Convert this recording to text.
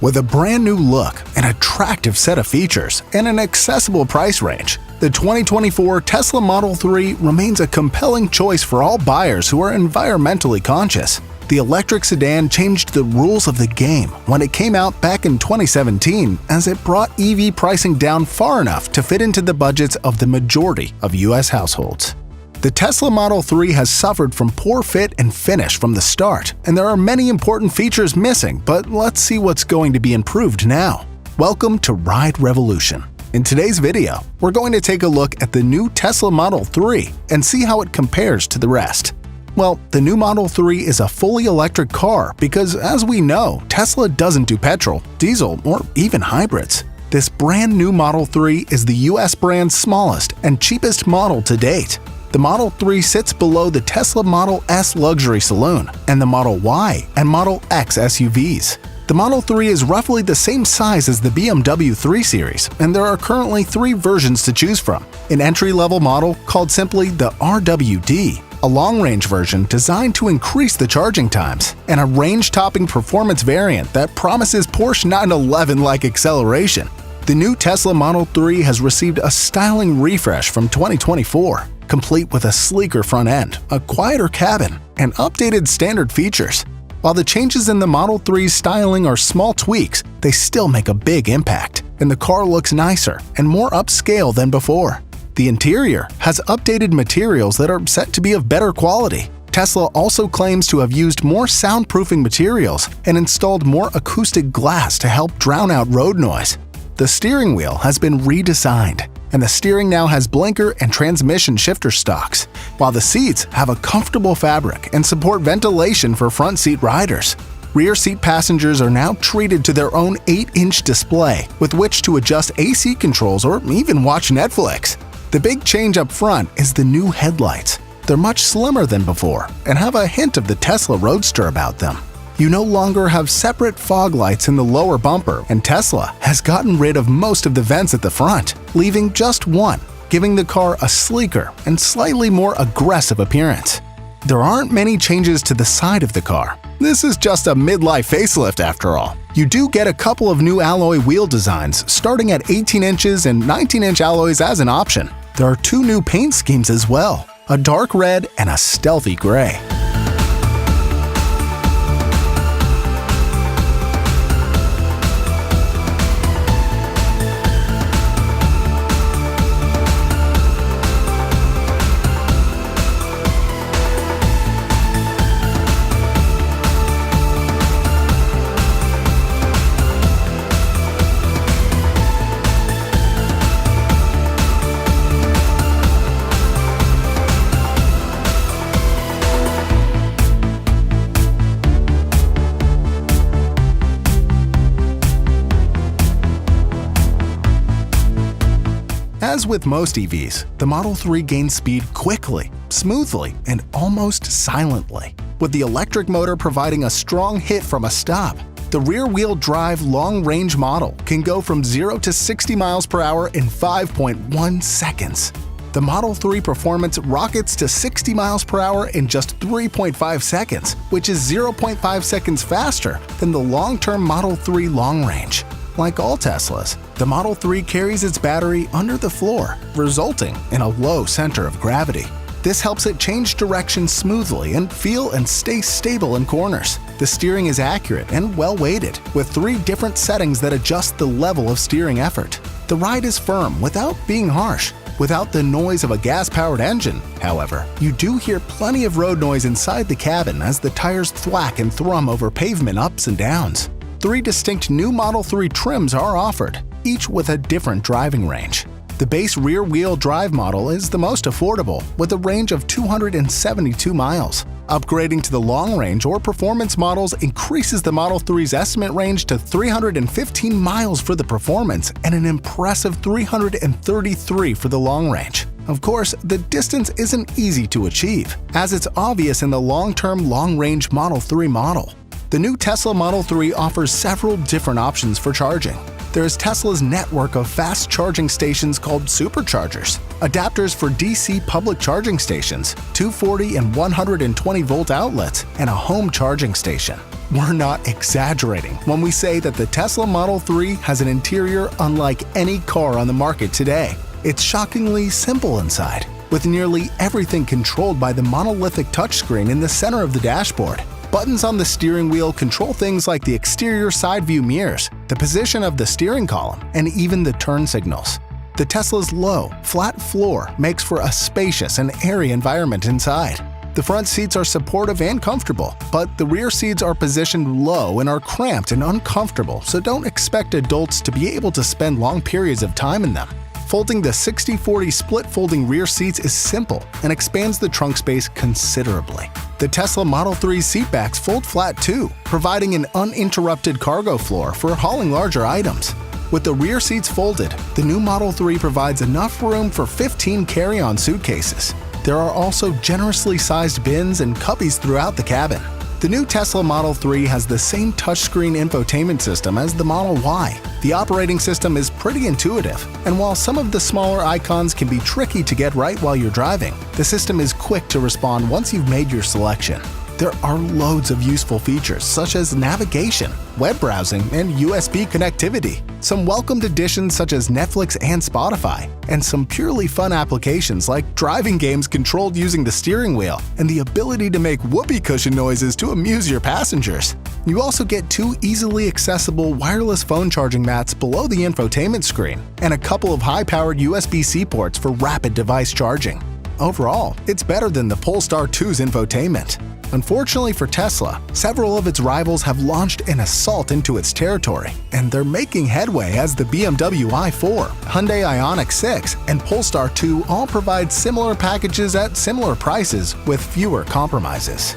With a brand new look, an attractive set of features, and an accessible price range, the 2024 Tesla Model 3 remains a compelling choice for all buyers who are environmentally conscious. The electric sedan changed the rules of the game when it came out back in 2017, as it brought EV pricing down far enough to fit into the budgets of the majority of US households. The Tesla Model 3 has suffered from poor fit and finish from the start, and there are many important features missing, but let's see what's going to be improved now. Welcome to Ride Revolution. In today's video, we're going to take a look at the new Tesla Model 3 and see how it compares to the rest. Well, the new Model 3 is a fully electric car because, as we know, Tesla doesn't do petrol, diesel, or even hybrids. This brand new Model 3 is the US brand's smallest and cheapest model to date. The Model 3 sits below the Tesla Model S luxury saloon and the Model Y and Model X SUVs. The Model 3 is roughly the same size as the BMW 3 Series, and there are currently 3 versions to choose from: an entry-level model called simply the RWD, a long-range version designed to increase the charging times, and a range-topping performance variant that promises Porsche 911-like acceleration. The new Tesla Model 3 has received a styling refresh from 2024, complete with a sleeker front end, a quieter cabin, and updated standard features. While the changes in the Model 3's styling are small tweaks, they still make a big impact, and the car looks nicer and more upscale than before. The interior has updated materials that are set to be of better quality. Tesla also claims to have used more soundproofing materials and installed more acoustic glass to help drown out road noise. The steering wheel has been redesigned, and the steering now has blinker and transmission shifter stocks, while the seats have a comfortable fabric and support ventilation for front seat riders. Rear seat passengers are now treated to their own 8-inch display with which to adjust AC controls or even watch Netflix. The big change up front is the new headlights. They're much slimmer than before and have a hint of the Tesla Roadster about them. You no longer have separate fog lights in the lower bumper, and Tesla has gotten rid of most of the vents at the front, leaving just one, giving the car a sleeker and slightly more aggressive appearance. There aren't many changes to the side of the car. This is just a midlife facelift after all. You do get a couple of new alloy wheel designs, starting at 18 inches and 19-inch alloys as an option. There are 2 new paint schemes as well, a dark red and a stealthy gray. As with most EVs, the Model 3 gains speed quickly, smoothly, and almost silently, with the electric motor providing a strong hit from a stop. The rear-wheel drive long-range model can go from 0 to 60 miles per hour in 5.1 seconds. The Model 3 performance rockets to 60 miles per hour in just 3.5 seconds, which is 0.5 seconds faster than the long-term Model 3 long range. Like all Teslas, the Model 3 carries its battery under the floor, resulting in a low center of gravity. This helps it change direction smoothly and feel and stay stable in corners. The steering is accurate and well-weighted, with 3 different settings that adjust the level of steering effort. The ride is firm without being harsh. Without the noise of a gas-powered engine, however, you do hear plenty of road noise inside the cabin as the tires thwack and thrum over pavement ups and downs. 3 distinct new Model 3 trims are offered, each with a different driving range. The base rear-wheel drive model is the most affordable, with a range of 272 miles. Upgrading to the long-range or performance models increases the Model 3's estimate range to 315 miles for the performance and an impressive 333 for the long range. Of course, the distance isn't easy to achieve, as it's obvious in the long-term long-range Model 3 model. The new Tesla Model 3 offers several different options for charging. There is Tesla's network of fast charging stations called superchargers, adapters for DC public charging stations, 240 and 120 volt outlets, and a home charging station. We're not exaggerating when we say that the Tesla Model 3 has an interior unlike any car on the market today. It's shockingly simple inside, with nearly everything controlled by the monolithic touchscreen in the center of the dashboard. Buttons on the steering wheel control things like the exterior side view mirrors, the position of the steering column, and even the turn signals. The Tesla's low, flat floor makes for a spacious and airy environment inside. The front seats are supportive and comfortable, but the rear seats are positioned low and are cramped and uncomfortable, so don't expect adults to be able to spend long periods of time in them. Folding the 60/40 split folding rear seats is simple and expands the trunk space considerably. The Tesla Model 3 seatbacks fold flat too, providing an uninterrupted cargo floor for hauling larger items. With the rear seats folded, the new Model 3 provides enough room for 15 carry-on suitcases. There are also generously sized bins and cubbies throughout the cabin. The new Tesla Model 3 has the same touchscreen infotainment system as the Model Y. The operating system is pretty intuitive, and while some of the smaller icons can be tricky to get right while you're driving, the system is quick to respond once you've made your selection. There are loads of useful features such as navigation, web browsing, and USB connectivity, some welcomed additions such as Netflix and Spotify, and some purely fun applications like driving games controlled using the steering wheel and the ability to make whoopee cushion noises to amuse your passengers. You also get 2 easily accessible wireless phone charging mats below the infotainment screen and a couple of high-powered USB-C ports for rapid device charging. Overall, it's better than the Polestar 2's infotainment. Unfortunately for Tesla, several of its rivals have launched an assault into its territory, and they're making headway as the BMW i4, Hyundai Ioniq 6, and Polestar 2 all provide similar packages at similar prices with fewer compromises.